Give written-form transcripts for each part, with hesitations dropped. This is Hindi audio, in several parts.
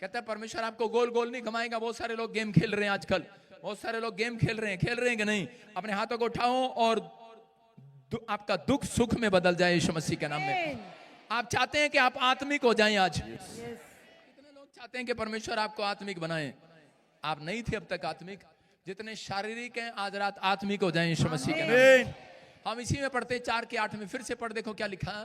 कहता है परमेश्वर आपको गोल गोल नहीं घुमाएगा। बहुत सारे लोग गेम खेल रहे हैं आजकल, बहुत सारे लोग गेम खेल रहे हैं कि नहीं? अपने हाथों को उठाओ और आपका दुख सुख में बदल जाए यीशु मसीह के नाम में। आप चाहते हैं कि आप आत्मिक हो जाएं आज? कितने लोग चाहते हैं कि परमेश्वर आपको आत्मिक बनाए? आप नहीं थे अब तक आत्मिक, जितने शारीरिक हैं आज रात आत्मिक हो जाएं यीशु मसीह के नाम में। हम इसी में पढ़ते 4:8 में, फिर से पढ़ देखो क्या लिखा।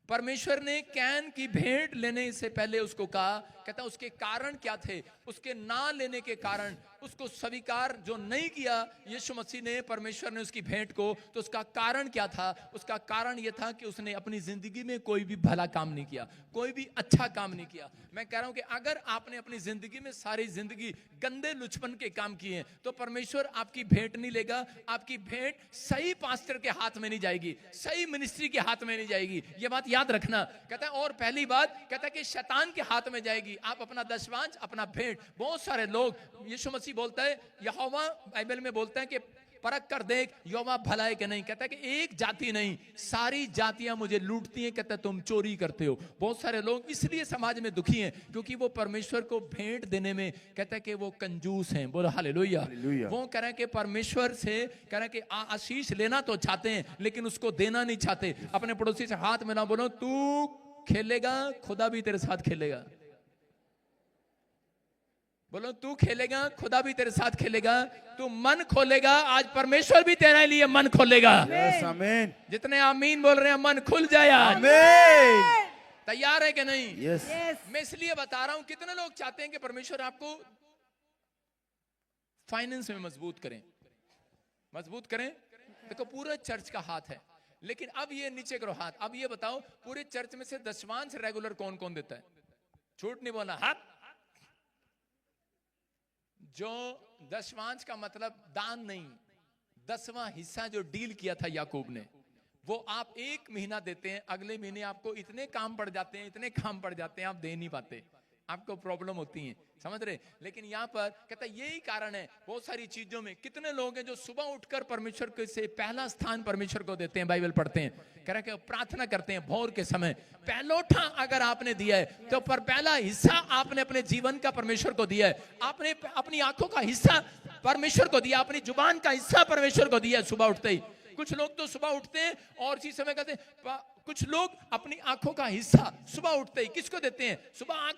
परमेश्वर ने कैन की भेंट लेने से पहले उसको कहा, कहता उसके कारण क्या थे, उसके ना लेने के कारण, उसको स्वीकार जो नहीं किया यीशु मसीह ने, परमेश्वर ने उसकी भेंट को, तो उसका कारण क्या था? उसका कारण यह था कि उसने अपनी जिंदगी में कोई भी भला काम नहीं किया, कोई भी अच्छा काम नहीं किया। मैं कह रहा हूं कि अगर आपने अपनी जिंदगी में सारी जिंदगी गंदे लुचपन के काम किए तो परमेश्वर आपकी भेंट नहीं लेगा। आपकी भेंट सही पास्टर के हाथ में नहीं जाएगी, सही मिनिस्ट्री के हाथ में नहीं जाएगी, ये बात याद रखना। कहता है और पहली बात कहता है कि शैतान के हाथ में जाएगी। आप अपना दशवांश, अपना भेंट, बहुत सारे लोग, यीशु मसीह बोलता है, यहोवा बाइबल में बोलता है कि परख कर देख यहोवा भला है कि नहीं। कहता है कि एक जाति नहीं, सारी जातियां मुझे लूटती हैं। कहता है तुम चोरी करते हो। बहुत सारे लोग इसलिए समाज में दुखी हैं क्योंकि वो परमेश्वर को भेंट देने में, कहता है कि वो कंजूस हैं। बोलो हालेलुया। वो कह रहे हैं कि परमेश्वर से कह रहे हैं कि आशीष लेना तो चाहते हैं लेकिन उसको देना नहीं चाहते। अपने पड़ोसी से हाथ में ना बोलो तू खेलेगा खुदा भी तेरे साथ खेलेगा। बोलो तू खेलेगा खुदा भी तेरे साथ खेलेगा। तू मन खोलेगा, आज परमेश्वर भी तेरे लिए मन खोलेगा। आमीन। जितने आमीन बोल रहे हैं मन खुल जाए आज। आमीन। तैयार है कि नहीं? यस। मैं इसलिए बता रहा हूं, कितने लोग चाहते हैं कि परमेश्वर आपको फाइनेंस में मजबूत करें, मजबूत करें। देखो पूरा चर्च का हाथ है, लेकिन अब ये नीचे करो हाथ। अब ये बताओ पूरे चर्च में से दशवांश रेगुलर कौन कौन देता है? झूठ नहीं बोलना, हाथ। जो दशवांश का मतलब दान नहीं, 10वां हिस्सा जो डील किया था याकूब ने, वो आप 1 महीना देते हैं, अगले महीने आपको इतने काम पड़ जाते हैं, इतने काम पड़ जाते हैं, आप दे नहीं पाते, आपको प्रॉब्लम होती है, समझ रहे? लेकिन यहाँ पर कहता है यही कारण है। बहुत सारी चीजों में कितने लोग हैं जो सुबह उठकर परमेश्वर के से पहला स्थान परमेश्वर को देते हैं, बाइबल पढ़ते हैं, कह रहे हैं प्रार्थना करते हैं भोर के समय। पहलोठा अगर आपने दिया है तो पर पहला हिस्सा आपने अपने जीवन का परमेश्वर को दिया है। आपने अपनी आंखों का हिस्सा परमेश्वर को दिया, अपनी जुबान का हिस्सा परमेश्वर को दिया सुबह उठते ही। कुछ लोग तो सुबह उठते हैं और इसी समय कहते हैं, कुछ लोग अपनी आंखों का हिस्सा सुबह उठते ही किसको देते हैं? सुबह आंख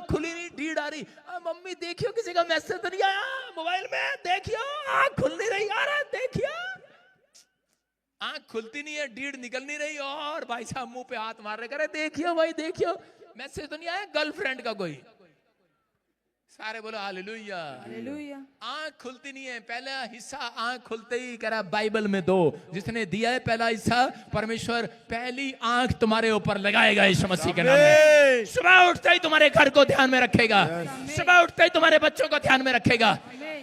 खुली नहीं, नींद आ रही, मम्मी देखियो किसी का मैसेज तो नहीं आया मोबाइल में, देखियो आंख खुल नहीं रही, अरे देखियो आंख खुलती नहीं है, नींद निकल नहीं रही, और भाई साहब मुंह पे हाथ मार रहे, करे देखियो भाई देखियो मैसेज तो नहीं आया गर्लफ्रेंड का कोई। सारे बोलो हालेलुया। हालेलुया। आंख खुलती नहीं है, पहला हिस्सा आंख खुलते ही करा बाइबल में दो। जिसने दिया है पहला हिस्सा, परमेश्वर पहली आंख तुम्हारे ऊपर लगाएगा यीशु मसीह के नाम में। सुबह उठते ही तुम्हारे घर को ध्यान में रखेगा, सुबह उठते ही तुम्हारे बच्चों को ध्यान में रखेगा।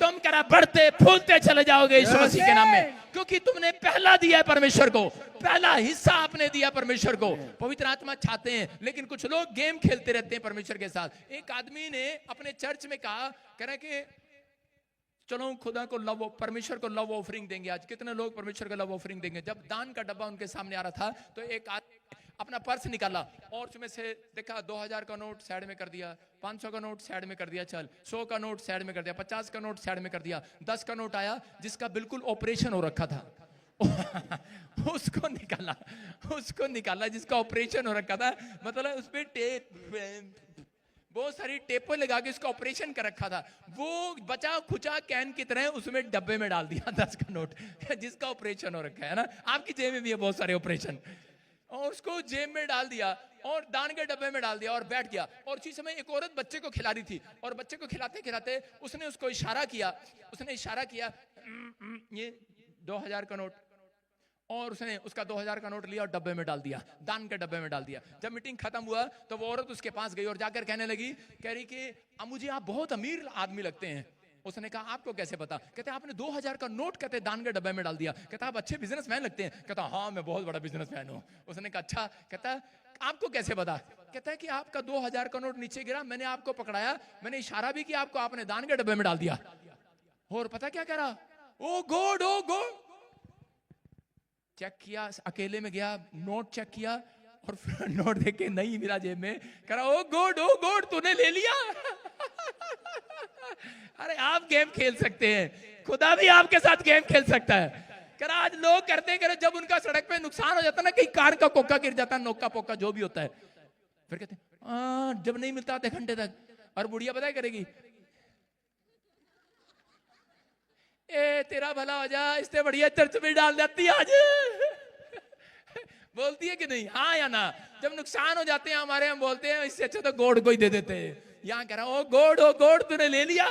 तुम करा बढ़ते फूलते चले जाओगे यीशु मसीह के नाम में, क्योंकि तुमने पहला दिया है परमेश्वर को, पहला हिस्सा आपने दिया परमेश्वर को। पवित्र आत्मा चाहते हैं, लेकिन कुछ लोग गेम खेलते रहते हैं परमेश्वर के साथ। एक आदमी ने अपने चर्च में कहा, कह रहे कि चलो खुदा को लव, परमेश्वर को लव ऑफरिंग देंगे। आज कितने लोग परमेश्वर को लव ऑफरिंग देंगे? जब दान का डब्बा उनके सामने आ रहा था तो एक आदमी अपना पर्स निकाला और उसमें से देखा 2000 का नोट साइड में कर दिया, 500 का नोट साइड में कर दिया, चल 100 का नोट साइड में कर दिया, 50 का नोट साइड में कर दिया, 10 का नोट आया जिसका बिल्कुल ऑपरेशन हो रखा था उसको निकाला जिसका ऑपरेशन हो रखा था, मतलब उसमें टेप, बहुत सारी टेपों लगा के उसका ऑपरेशन कर रखा था। वो बचा खुचा कैन की तरह उसमें डब्बे में डाल दिया 10 का नोट जिसका ऑपरेशन हो रखा है ना। आपकी जेब में भी है बहुत सारे ऑपरेशन, और उसको जेब में डाल दिया और दान के डब्बे में डाल दिया और बैठ गया। और उसी समय एक औरत बच्चे को खिला रही थी और बच्चे को खिलाते खिलाते उसने उसको इशारा किया, ये 2000 का नोट, और उसने उसका 2000 का नोट लिया और डब्बे में डाल दिया, दान के डब्बे में डाल दिया। जब मीटिंग खत्म हुआ तो वो औरत उसके पास गई और जाकर कहने लगी, कह रही कि मुझे आप बहुत अमीर आदमी लगते हैं। उसने कहा आपको कैसे पता? कहते आपने 2000 का नोट कहते दान के डब्बे में डाल दिया। कहता आप अच्छे बिजनेसमैन लगते हैं। कहता हाँ मैं बहुत बड़ा बिजनेसमैन हूँ। उसने कहा अच्छा। कहता आपको कैसे पता? कहता है कि आपका 2000 का नोट नीचे गिरा, मैंने आपको पकड़ाया, मैंने इशारा भी किया आपको, आपने दान के डब्बे में डाल दिया। और पता क्या कह रहा? ओ गॉड चेक किया, अकेले में गया, नोट चेक किया, और फिर नोट देख के नहीं मिला जेब में, कह रहा ओ गॉड तूने ले लिया। अरे आप गेम खेल सकते हैं, खुदा भी आपके साथ गेम खेल सकता है। कह रहा आज लोग करते हैं, जब उनका सड़क पे नुकसान हो जाता है ना, कहीं कार का कोका गिर जाता है, नोका पोका जो भी होता है, फिर कहते हैं जब नहीं मिलता आधे घंटे तक, और बुढ़िया पता है करेगी, ए तेरा भला हो जा, इससे बढ़िया चर्च में डाल देती है आज। बोलती है कि नहीं, हाँ या ना? जब नुकसान हो जाते हैं हमारे, हम बोलते हैं इससे अच्छा तो गोड़ को ही दे देते हैं। यहाँ कह रहा ओ गोड़ तूने ले लिया।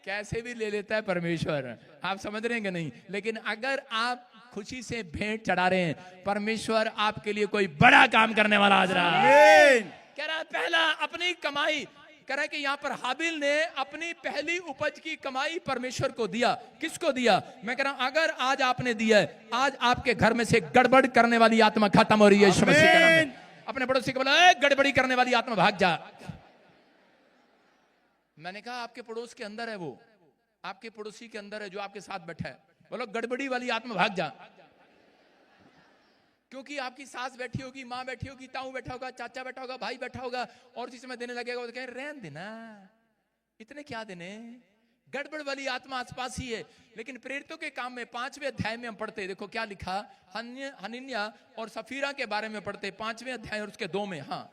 कैसे भी ले लेता है परमेश्वर, आप समझ रहे हैं कि नहीं? लेकिन अगर आप खुशी से भेंट चढ़ा रहे हैं, परमेश्वर आपके लिए कोई बड़ा काम करने वाला आज रहा है। कह रहा पहला अपनी कमाई, कह रहा है कि यहाँ पर हाबिल ने अपनी पहली उपज की कमाई परमेश्वर को दिया। किसको दिया? मैं कह रहा हूं अगर आज आपने दिया है, आज आपके घर में से गड़बड़ करने वाली आत्मा खत्म हो रही है यीशु मसीह के नाम में। अपने पड़ोसी को बोला ए गड़बड़ी करने वाली आत्मा भाग जा। मैंने कहा आपके पड़ोस के अंदर है, वो आपके पड़ोसी के अंदर है जो आपके साथ बैठा है। बोलो गड़बड़ी वाली आत्मा भाग जा। क्योंकि आपकी सास बैठी होगी, माँ बैठी होगी, ताऊ बैठा होगा, चाचा बैठा होगा, भाई बैठा होगा, और जिस समय देने लगेगा तो कहें रहन देना, इतने क्या देने। गड़बड़ वाली आत्मा आसपास ही है। लेकिन प्रेरितों के काम में 5वें अध्याय में हम पढ़ते, देखो क्या लिखा, हनन्याह और सफीरा के बारे में पढ़ते 5वें अध्याय और उसके 2 में। हाँ,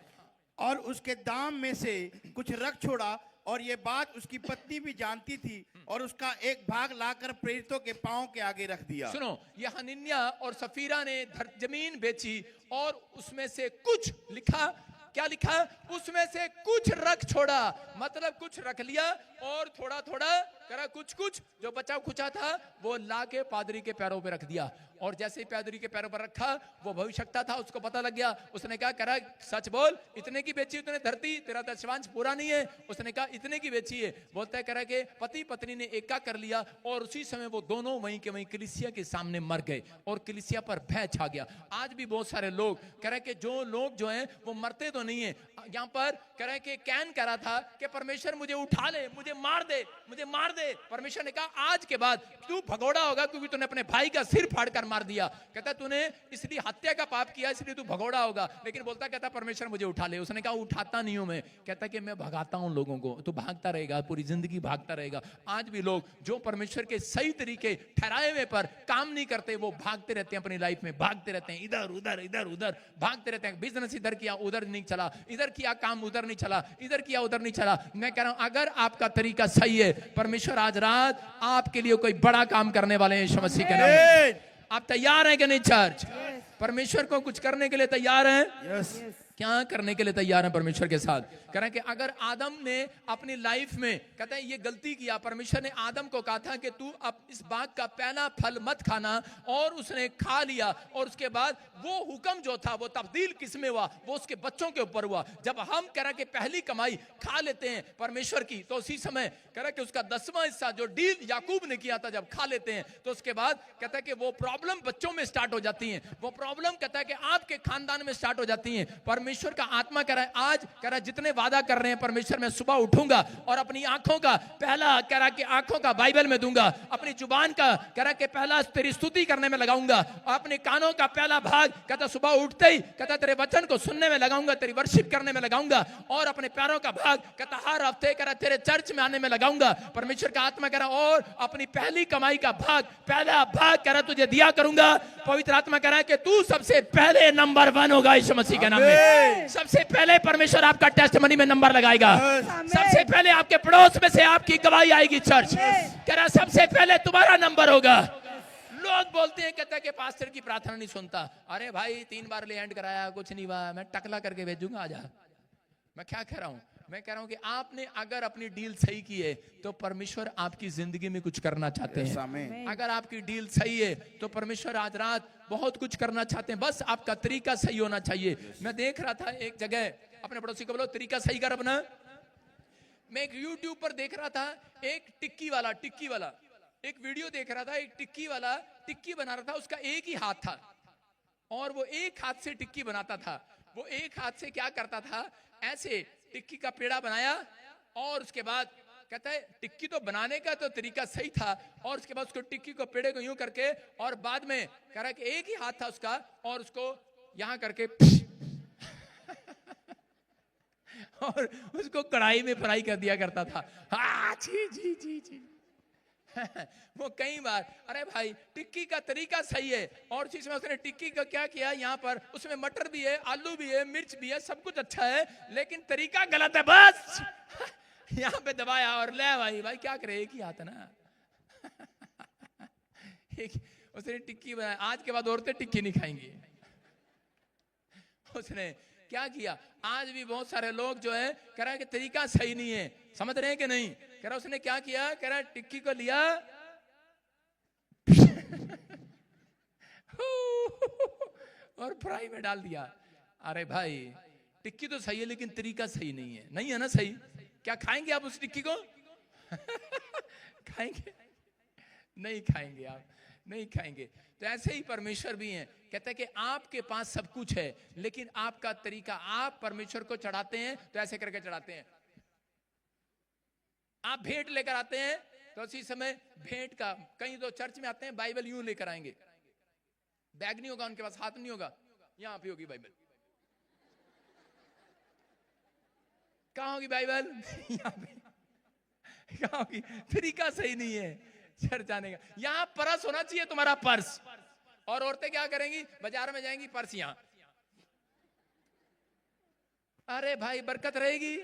और उसके दाम में से कुछ रख छोड़ा, और ये बात उसकी पत्नी भी जानती थी, और उसका एक भाग लाकर प्रेरितों के पांव के आगे रख दिया। सुनो, ये हनन्याह और सफीरा ने जमीन बेची और उसमें से कुछ लिखा, क्या लिखा? उसमें से कुछ रख छोड़ा, मतलब कुछ रख लिया और थोड़ा थोड़ा करा, कुछ जो बचा खुचा था वो लाके पादरी के पैरों पे रख दिया। और जैसे ही पादरी के पैरों पर रखा, वो भविष्यवक्ता था, उसको पता लग गया। उसने कहा करा सच बोल, इतने की बेची तूने धरती, तेरा दशवांश पूरा नहीं है। उसने कहा इतने की बेची है। बोलता है करा के पति पत्नी ने एका कर लिया, और उसी समय वो दोनों वहीं के वहीं कलीसिया के सामने मर गए और कलीसिया पर भय छा गया। आज भी बहुत सारे लोग कह रहे कि जो लोग जो हैं वो मरते तो नहीं है। यहाँ पर कह रहे कि कैन कह रहा था कि परमेश्वर मुझे उठा ले, मुझे मार दे। परमेश्वर ने कहा आज के बाद तू भगोड़ा होगा, क्योंकि तूने अपने भाई का सिर फाड़कर मार दिया। कहता तूने इसलिए हत्या का पाप किया, इसलिए तू भगोड़ा होगा। लेकिन बोलता कहता परमेश्वर मुझे उठा ले। उसने कहा उठाता नहीं हूं मैं, कहता कि मैं भगाता हूं लोगों को। तो भागता रहेगा, पूरी जिंदगी भागता रहेगा। आज भी लोग जो परमेश्वर के सही तरीके ठहराए हुए पर काम नहीं करते, वो भागते रहते हैं, अपनी लाइफ में भागते रहते हैं, इधर उधर भागते रहते हैं। बिजनेस इधर किया उधर नहीं चला, इधर किया काम उधर नहीं चला, इधर किया उधर नहीं चला। मैं कह रहा हूं अगर आपका तरीका सही है, परमेश्वर आज रात आपके लिए कोई बड़ा काम करने वाले हैं यीशु मसीह के नाम में। आप तैयार हैं कि नहीं चर्च? परमेश्वर को कुछ करने के लिए तैयार हैं? क्या करने के लिए तैयार हैं परमेश्वर के साथ? कह रहे हैं कि अगर आदम ने अपनी लाइफ में कहते हैं ये गलती किया, परमेश्वर ने आदम को कहा था कि तू अब इस बाग का पहला फल मत खाना, और उसने खा लिया। और उसके बाद वो हुक्म जो था वो तब्दील किसमें हुआ? वो उसके बच्चों के ऊपर हुआ। जब हम कह रहे कि पहली कमाई खा लेते हैं परमेश्वर की, तो उसी समय कह रहे कि उसका 10वां हिस्सा जो डील याकूब ने किया था, जब खा लेते हैं तो उसके बाद कहता है कि वो प्रॉब्लम बच्चों में स्टार्ट हो जाती है। वो प्रॉब्लम कहता है कि आपके खानदान में स्टार्ट हो जाती है। परमेश्वर का आत्मा कह रहा है आज, कह रहा है जितने वादा कर रहे हैं परमेश्वर, मैं सुबह उठूंगा और अपनी आंखों का पहला, कह रहा कि आंखों का बाइबल में दूंगा, अपनी जुबान का कह रहा कि पहला तेरी स्तुति करने में लगाऊंगा, और अपने कानों का पहला भाग कहता सुबह उठते ही कहता तेरे वचन को सुनने में लगाऊंगा, तेरी वर्शिप करने में लगाऊंगा, और अपने पैरों का भाग कहता हर हफ्ते कह रहा तेरे चर्च में आने में लगाऊंगा। परमेश्वर का आत्मा कह रहा और अपनी पहली कमाई का भाग, पहला भाग कह रहा तुझे दिया करूंगा। पवित्र आत्मा कह रहा है कि तू सबसे पहले नंबर 1 होगा यीशु मसीह के नाम में। सबसे पहले परमेश्वर आपका टेस्टमनी में नंबर लगाएगा। सबसे पहले आपके पड़ोस में से आपकी गवाही आएगी। चर्च कह रहा सबसे पहले तुम्हारा नंबर होगा। लोग बोलते हैं कहते हैं कि पास्टर की प्रार्थना नहीं सुनता। अरे भाई 3 बार लैंड कराया, कुछ नहीं हुआ, मैं टकला करके भेजूंगा, आजा। मैं क्या कह रहा हूं? मैं कह रहा हूं कि आपने अगर अपनी डील सही की है तो परमेश्वर आपकी जिंदगी में कुछ करना चाहते हैं। अगर आपकी डील सही है तो परमेश्वर आज रात बहुत कुछ करना चाहते हैं। बस आपका तरीका सही होना चाहिए। मैं देख रहा था एक जगह, अपने पड़ोसी को बोलो तरीका सही कर अपना। मैं एक YouTube पर देख रहा था, एक टिक्की वाला एक वीडियो देख रहा था। एक टिक्की वाला टिक्की बना रहा था, उसका एक ही हाथ था और वो एक हाथ से टिक्की बनाता था। वो एक हाथ से क्या करता था, ऐसे टिक्की का पेड़ा बनाया, और उसके बाद कहता है टिक्की तो बनाने का तो तरीका सही था, और उसके बाद उसको टिक्की को पेड़े को यूं करके, और बाद में कह रहा है कि एक ही हाथ था उसका, और उसको यहां करके और उसको कढ़ाई में फ्राई कर दिया करता था। हाँ जी जी जी जी। वो कई बार, अरे भाई टिक्की का तरीका सही है, और चीज में उसने टिक्की का क्या किया, यहाँ पर उसमें मटर भी है, आलू भी है, मिर्च भी है, सब कुछ अच्छा है, लेकिन तरीका गलत है बस। यहाँ पे दबाया और ले भाई, भाई क्या करे, एक ही आता ना। उसने टिक्की बनाया, आज के बाद औरतें टिक्की नहीं खाएंगी। उसने क्या किया, आज भी बहुत सारे लोग जो है कह रहे हैं कि तरीका सही नहीं है, समझ रहे हैं कि नहीं, कह रहा उसने क्या किया, कह रहा टिक्की को लिया और फ्राई में डाल दिया। अरे भाई टिक्की तो सही है लेकिन तरीका सही नहीं है, नहीं है ना सही, क्या खाएंगे आप उस टिक्की को? खाएंगे नहीं, खाएंगे आप नहीं खाएंगे। तो ऐसे ही परमेश्वर भी हैं, कहते हैं कि आपके पास सब कुछ है लेकिन आपका तरीका, आप परमेश्वर को चढ़ाते हैं तो ऐसे करके चढ़ाते हैं। आप भेंट लेकर आते हैं तो उसी समय भेंट का, कहीं तो चर्च में आते हैं बाइबल यूं लेकर आएंगे, बैग नहीं होगा उनके पास, हाथ नहीं होगा, यहां पे होगी बाइबल। कहां होगी बाइबल? यहां पे। कहां होगी? तरीका सही नहीं है चर्च आने का। यहां पर्स होना चाहिए तुम्हारा, पर्स। और औरतें क्या करेंगी, बाजार में जाएंगी, पर्स यहां। अरे भाई बरकत रहेगी?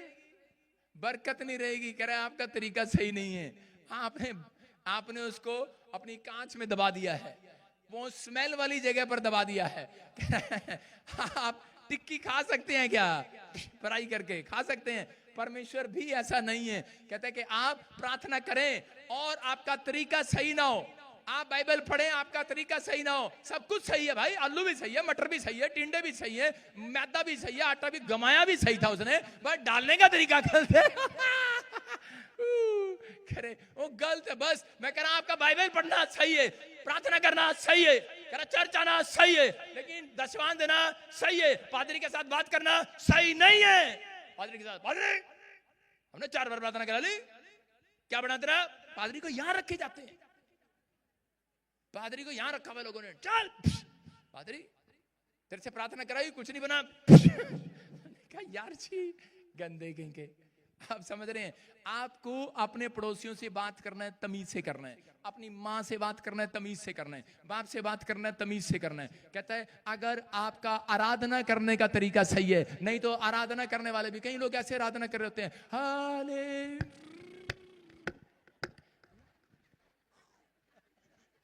बरकत नहीं रहेगी। कह रहे आपका तरीका सही नहीं है, आपने उसको अपनी कांच में दबा दिया है, वो स्मेल वाली जगह पर दबा दिया है। आप टिक्की खा सकते हैं क्या? फ्राई करके खा सकते हैं। परमेश्वर भी ऐसा नहीं है, कहते हैं कि आप प्रार्थना करें और आपका तरीका सही ना हो, आप बाइबल पढ़ें आपका तरीका सही ना हो, सब कुछ सही है भाई, आलू भी सही है, मटर भी सही है, टिंडे भी सही है, मैदा भी सही है, आटा भी गमाया भी सही था उसने, बस डालने का तरीका गलत है। करे वो गलत है बस। मैं कह रहा आपका बाइबल पढ़ना सही है, प्रार्थना करना सही है, कह रहा चर्च आना सही है, लेकिन दशवान देना सही है, पादरी के साथ बात करना सही नहीं है। पादरी के साथ, पादरी हमने 4 बार प्रार्थना करा ली, क्या बना तेरा? पादरी को यहां रखे जाते हैं, पादरी को यहां रखा हुआ लोगों ने, चल पादरी तेरे से प्रार्थना कराई, कुछ नहीं बना। क्या यार छी, गंदे कहीं के। आप समझ रहे हैं, आपको अपने पड़ोसियों से बात करना है तमीज से करना है, अपनी माँ से बात करना है तमीज से करना है, बाप से बात करना है तमीज से करना है। कहता है अगर आपका आराधना करने का तरीका सही है, नहीं तो आराधना करने वाले भी, कई लोग ऐसे आराधना कर रहे होते हैं,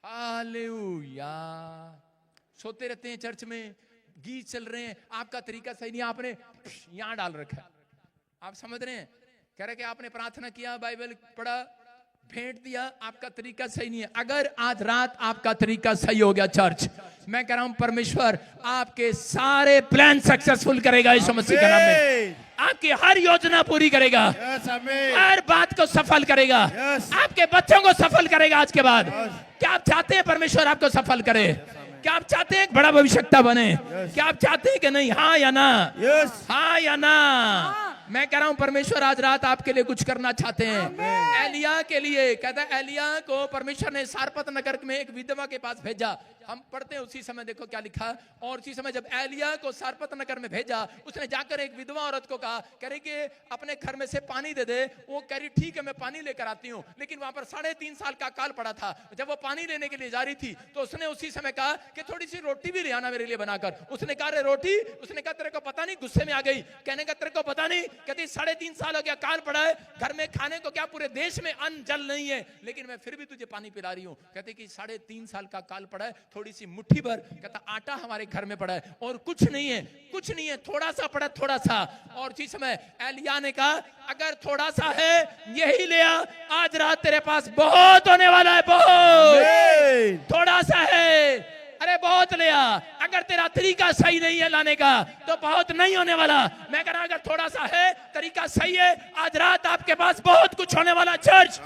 हालेलुया, सोते रहते हैं चर्च में, गीत चल रहे हैं, आपका तरीका सही नहीं, आपने यहां डाल रखा है। आप समझ रहे हैं, कह रहे कि आपने प्रार्थना किया, बाइबल पढ़ा, भेंट दिया, आपका तरीका सही नहीं है। अगर आज रात आपका तरीका सही हो गया चर्च, मैं कह रहा हूं परमेश्वर आपके सारे प्लान सक्सेसफुल करेगा यीशु मसीह के नाम में, आपकी हर योजना पूरी करेगा, हर बात को सफल करेगा, आपके बच्चों को सफल करेगा। आज के बाद क्या आप चाहते हैं परमेश्वर आपको सफल करे? क्या आप चाहते हैं एक बड़ा भविष्यता बने? क्या आप चाहते हैं कि नहीं? हाँ या ना? हाँ या ना? मैं कह रहा हूं परमेश्वर आज रात आपके लिए कुछ करना चाहते हैं। एलिया के लिए, कहता है एलिया को परमेश्वर ने सारपत नगर में एक विधवा के पास भेजा। हम पढ़ते हैं उसी समय, देखो क्या लिखा, और उसी समय जब एलिया को सारपत नगर में भेजा, उसने जाकर एक विधवा औरत को कहा, कह रही कि अपने घर में से पानी दे दे। वो कह रही ठीक है मैं पानी लेकर आती हूँ, लेकिन वहां पर 3.5 साल का अकाल पड़ा था। जब वो पानी लेने के लिए जा रही थी तो उसने उसी समय कहा कि थोड़ी सी रोटी भी ले आना मेरे लिए बनाकर। उसने कहा रे रोटी, उसने कहा तेरे को पता नहीं, गुस्से में आ गई, कहने का तेरे को पता नहीं, कहती 3.5 साल हो गया अकाल पड़ा है, घर में खाने को क्या पूरे देश में अन्न जल नहीं है, लेकिन मैं फिर भी तुझे पानी पिला रही हूँ। कहते कि 3.5 साल का अकाल पड़ा है, थोड़ी सी मुट्ठी भर, कहता आटा हमारे घर में पड़ा है और कुछ नहीं है, कुछ नहीं है, थोड़ा सा पड़ा, थोड़ा सा। और इसी समय एलिया ने कहा अगर थोड़ा सा है यही ले आ, आज रात तेरे पास बहुत होने वाला है, बहुत। थोड़ा सा है, अरे बहुत ले आ। अगर तेरा तरीका सही नहीं है लाने का तो बहुत नहीं होने वाला। मैं कह रहा अगर थोड़ा सा है, तरीका सही है, आज रात आपके पास बहुत कुछ होने वाला चर्च।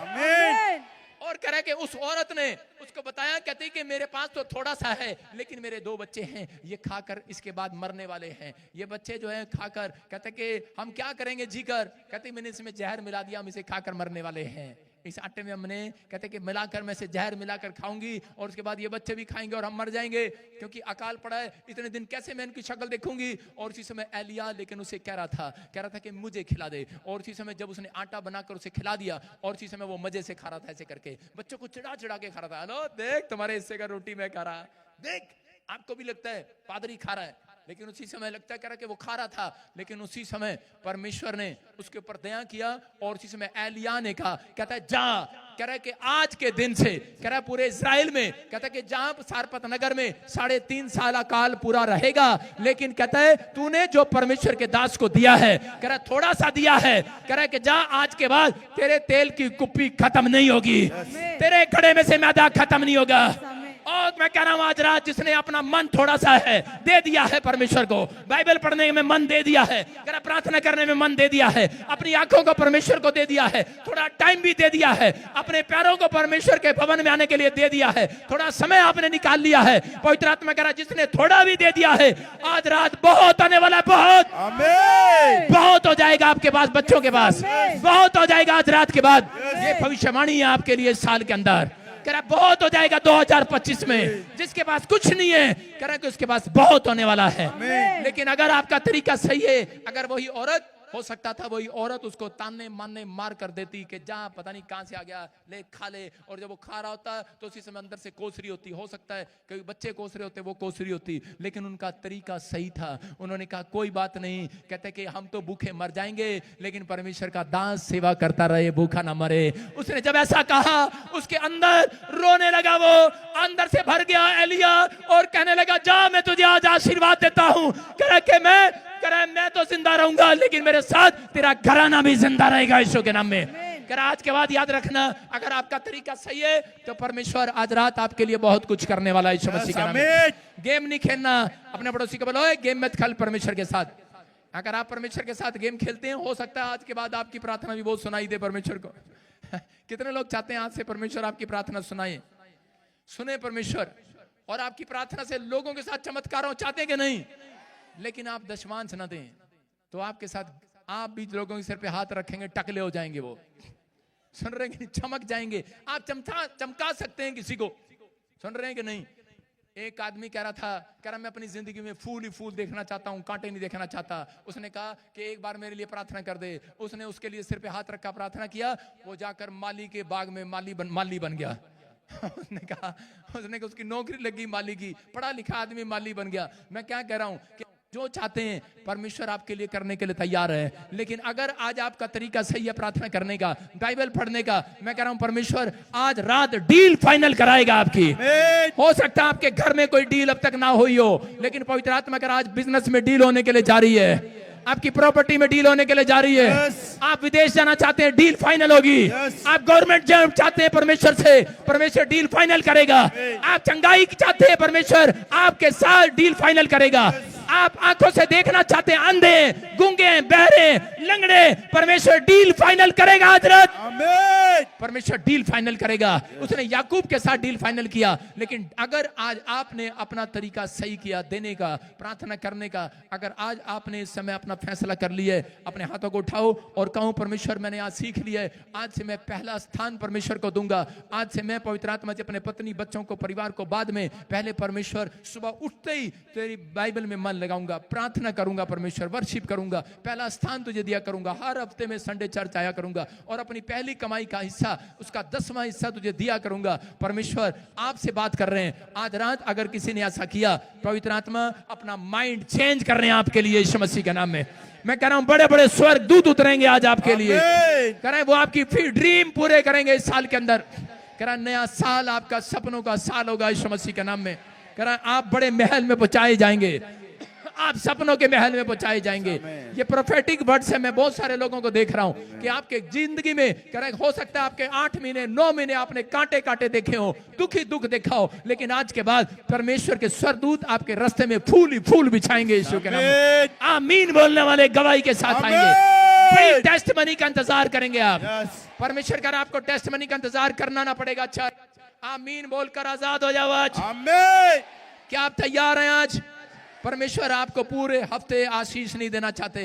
और कह रहा कि उस औरत ने उसको बताया, कहती कि मेरे पास तो थोड़ा सा है, लेकिन मेरे 2 बच्चे हैं, ये खाकर इसके बाद मरने वाले हैं। ये बच्चे जो हैं खाकर, कहते कि हम क्या करेंगे जीकर, कहते मैंने इसमें जहर मिला दिया, हम इसे खाकर मरने वाले हैं। इस आटे में हमने कहते कि मिलाकर मैं से जहर मिलाकर खाऊंगी और उसके बाद ये बच्चे भी खाएंगे और हम मर जाएंगे, क्योंकि अकाल पड़ा है, इतने दिन कैसे मैं इनकी शक्ल देखूंगी। और उसी समय एलिया लेकिन उसे कह रहा था कि मुझे खिला दे। और उसी समय जब उसने आटा बनाकर उसे खिला दिया और उसी समय वो मजे से खा रहा था, ऐसे करके बच्चों को चिढ़ा चिढ़ा के खा रहा था। हेलो देख, तुम्हारे हिस्से का रोटी मैं खा रहा, देख। आपको भी लगता है पादरी खा रहा है, लेकिन उसी समय लगता है कह रहा कि वो खा रहा था, लेकिन उसी समय परमेश्वर ने उसके ऊपर दया किया। और उसी समय एलिया ने कहा, कहता है जा, कह रहा है कि आज के दिन से, कह रहा है पूरे इस्राएल में, कहता है कि जहां सारपत नगर में 3.5 साल अकाल पूरा रहेगा, लेकिन कहता है तूने जो परमेश्वर के दास को दिया है, कह रहा है थोड़ा सा दिया है, कह रहा है कि जा आज के बाद तेरे तेल की कुप्पी खत्म नहीं होगी, तेरे घड़े में से मैदा खत्म नहीं होगा। और मैं कह रहा हूं आज रात जिसने अपना मन थोड़ा सा है दे दिया है परमेश्वर को, बाइबल पढ़ने में मन दे दिया है, प्रार्थना करने में मन दे दिया है, अपनी आंखों को परमेश्वर को दे दिया है, थोड़ा टाइम भी दे दिया है, अपने पैरों को परमेश्वर के भवन में आने के लिए दे दिया है, थोड़ा समय आपने निकाल लिया है, पवित्र आत्मा कह रहा जिसने थोड़ा भी दे दिया है आज रात बहुत आने वाला है, बहुत आमीन। बहुत हो जाएगा आपके पास, बच्चों के पास बहुत हो जाएगा आज रात के बाद। ये भविष्यवाणी है आपके लिए साल के अंदर, कह रहा बहुत हो जाएगा 2025 में। जिसके पास कुछ नहीं है कह रहा कि उसके पास बहुत होने वाला है। लेकिन अगर आपका तरीका सही है, अगर वही औरत, हो सकता था वही औरत उसको ताने मारने मार कर देती कि जा पता नहीं कहां से आ गया, ले खा ले। और जब वो खा रहा होता तो उसी समय अंदर से कोसरी होती, हो सकता है कि बच्चे कोसरे होते वो कोसरी होती, लेकिन उनका तरीका सही था। उन्होंने कहा कोई बात नहीं, कहते कि हम तो भूखे मर जाएंगे लेकिन परमेश्वर का दास सेवा करता रहे, भूखा ना मरे। उसने जब ऐसा कहा उसके अंदर रोने लगा, वो अंदर से भर गया एलिया और कहने लगा जा मैं तुझे आज आशीर्वाद देता हूं, मैं तो जिंदा रहूंगा लेकिन मेरे साथ तेरा घराना भी जिंदा रहेगा यीशु के नाम में। आज के बाद याद रखना अगर आपका तरीका सही है तो परमेश्वर आज रात आपके लिए बहुत कुछ करने वाला है यीशु मसीह के नाम में। गेम नहीं खेलना, अपने पड़ोसी को बोलो गेम मत खेल परमेश्वर के साथ। अगर आप परमेश्वर के साथ गेम खेलते हैं, हो सकता है आज के बाद आपकी प्रार्थना भी बहुत सुनाई दे परमेश्वर को। कितने लोग चाहते हैं आज से परमेश्वर आपकी प्रार्थना सुनाए, सुने परमेश्वर, और आपकी प्रार्थना से लोगों के साथ चमत्कार हो, चाहते हैं कि नहीं? लेकिन आप दशमांश न दें तो आपके साथ आप भी लोगों के सिर पे हाथ रखेंगे टकले हो जाएंगे, वो सुन रहे हैं कि चमक जाएंगे। आप चमका सकते हैं किसी को, सुन रहे हैं कि नहीं? एक आदमी कह रहा मैं अपनी जिंदगी में फूल ही फूल देखना चाहता हूं, कांटे नहीं देखना चाहता। उसने कहा कि एक बार मेरे लिए प्रार्थना कर दे। उसने उसके लिए सिर पे हाथ रखा, प्रार्थना किया, वो जाकर माली के बाग में माली बन गया। उसने कहा उसकी नौकरी लगी माली की, पढ़ा लिखा आदमी माली बन गया। मैं क्या कह रहा हूं कि जो चाहते हैं परमेश्वर आपके लिए करने के लिए तैयार है, लेकिन अगर आज आपका तरीका सही है प्रार्थना करने का, बाइबल पढ़ने का, मैं कह रहा हूं परमेश्वर आज रात डील फाइनल कराएगा आपकी। हो सकता है आपके घर में कोई डील अब तक ना हुई हो, लेकिन पवित्र आत्मा का आज बिजनेस में डील होने के लिए जा रही है, आपकी प्रॉपर्टी में डील होने के लिए जा रही है। आप विदेश जाना चाहते हैं, डील फाइनल होगी। आप गवर्नमेंट जॉब चाहते हैं परमेश्वर से, परमेश्वर डील फाइनल करेगा। आप चंगाई चाहते हैं, परमेश्वर आपके साथ डील फाइनल करेगा। आप आंखों से देखना चाहते हैं, अंधे, गूंगे, बहरे, लंगड़े, परमेश्वर डील फाइनल करेगा आज रात। परमेश्वर डील फाइनल करेगा। उसने याकूब के साथ डील फाइनल किया, लेकिन अगर आज आपने अपना तरीका सही किया देने का, प्रार्थना करने का, अगर आज आपने इस समय अपना फैसला कर लिया, अपने हाथों को उठाओ और कहो परमेश्वर मैंने आज सीख लिया है, आज से मैं पहला स्थान परमेश्वर को दूंगा। आज से मैं पवित्र आत्मा से अपने पत्नी, बच्चों को, परिवार को बाद में, पहले परमेश्वर सुबह उठते ही तेरी बाइबल में मन लगाऊंगा, प्रार्थना करूंगा, परमेश्वर वर्शिप करूंगा, पहला स्थान तुझे दिया करूंगा, हर हफ्ते में संडे चर्च आया करूंगा और अपनी पहली कमाई का हिस्सा, उसका 10वां हिस्सा तुझे दिया करूंगा। परमेश्वर आपसे बात कर रहे हैं आज रात। अगर किसी ने ऐसा किया, पवित्र आत्मा अपना माइंड चेंज कर रहे हैं आपके लिए यीशु मसीह के नाम में। मैं कह रहा हूं बड़े बड़े स्वर्ग दूत उतरेंगे आज आपके लिए, कह रहे हैं वो आपकी ड्रीम पूरे करेंगे इस साल के अंदर। कह रहा है नया साल आपका सपनों का साल होगा यीशु मसीह के नाम में। कह रहा है आप बड़े महल में पहुंचाए जाएंगे, आप सपनों के महल में पहुंचाए जाएंगे। ये प्रोफेटिक वर्ड्स है। मैं बहुत सारे लोगों को देख रहा हूं कि आपके जिंदगी में हो सकता है आपके 8 महीने 9 महीने आपने कांटे कांटे देखे हो, दुख ही दुख देखा हो, लेकिन आज के बाद परमेश्वर के स्वर्गदूत आपके रास्ते में फूल ही फूल बिछाएंगे यीशु के नाम में। आमीन बोलने वाले गवाही के साथ आएंगे, बड़ी टेस्टमनी का इंतजार करेंगे आप। परमेश्वर का आपको टेस्टमनी का इंतजार करना ना पड़ेगा। अच्छा आमीन बोलकर आजाद हो जाओ आज। क्या आप तैयार हैं आज? परमेश्वर आपको पूरे हफ्ते आशीष नहीं देना चाहते,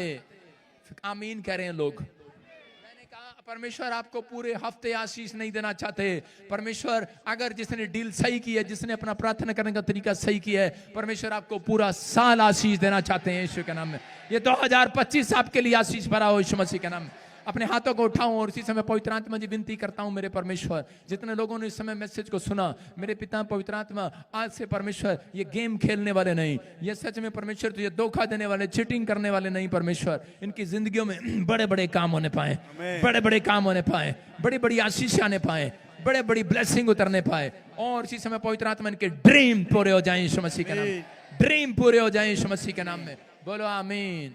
आमीन कह रहे हैं लोग। मैंने कहा परमेश्वर आपको पूरे हफ्ते आशीष नहीं देना चाहते। परमेश्वर अगर जिसने डील सही की है, जिसने अपना प्रार्थना करने का तरीका सही किया है, परमेश्वर आपको पूरा साल आशीष देना चाहते हैं यीशु के नाम में। ये 2025 आपके लिए आशीष भरा हो यीशु मसीह के नाम में। अपने हाथों को उठाऊं और इसी समय पवित्र आत्मा जी विनती करता हूं मेरे परमेश्वर, जितने लोगों ने इस समय मैसेज को सुना, मेरे पिता पवित्र आत्मा, आज से परमेश्वर ये गेम खेलने वाले नहीं, ये सच में परमेश्वर तुझे धोखा देने वाले, चीटिंग करने वाले नहीं परमेश्वर। इनकी जिंदगियों में बड़े बड़े काम होने पाए, बड़े बड़े काम होने पाए, बड़ी बड़ी आशीष आने पाए, बड़े बड़ी ब्लेसिंग उतरने पाए। और इसी समय पवित्र आत्मा इनके ड्रीम पूरे हो जाए यीशु मसीह के नाम में, ड्रीम पूरे हो जाए यीशु मसीह के नाम में। बोलो आमीन।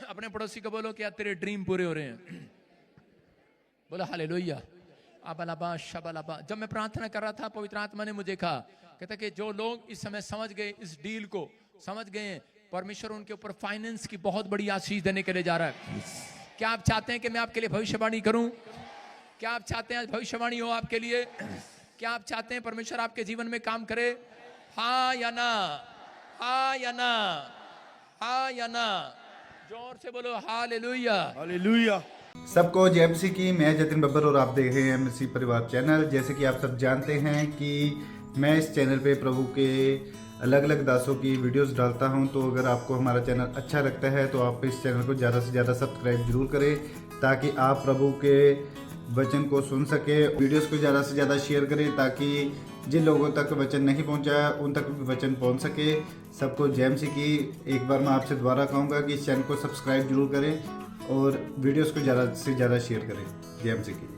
अपने पड़ोसी को बोलो क्या तेरे ड्रीम पूरे हो रहे हैं। बोलो हालेलुया। अबलाबा शबलाबा। जब मैं प्रार्थना कर रहा था, पवित्र आत्मा ने मुझे कहा, कहता कि जो लोग इस समय समझ गए, इस डील को समझ गए, परमेश्वर उनके ऊपर फाइनेंस की बहुत बड़ी आशीष देने के लिए जा रहा है। क्या आप चाहते हैं कि मैं आपके लिए भविष्यवाणी करूं? क्या आप चाहते हैं आज भविष्यवाणी हो आपके लिए? क्या आप चाहते हैं परमेश्वर आपके जीवन में काम करे? हाँ या ना? हाँ या ना? हाँ या ना? जोर से बोलो हालेलुया। हालेलुया। सबको जय मसीह की। मैं जतिन बब्बर और आप देख रहे हैं मसीह परिवार चैनल। जैसे कि आप सब जानते हैं कि मैं इस चैनल पे प्रभु के अलग अलग दासों की वीडियोस डालता हूं, तो अगर आपको हमारा चैनल अच्छा लगता है तो आप इस चैनल को ज़्यादा से ज़्यादा सब्सक्राइब जरूर करें, ताकि आप प्रभु के वचन को सुन सके। वीडियोस को ज़्यादा से ज़्यादा शेयर करें, ताकि जिन लोगों तक वचन नहीं पहुंचा उन तक भी वचन पहुंच सके। सबको जय मसीह की। एक बार मैं आपसे दोबारा कहूँगा कि इस चैनल को सब्सक्राइब जरूर करें और वीडियोस को ज़्यादा से ज़्यादा शेयर करें। जय मसीह की।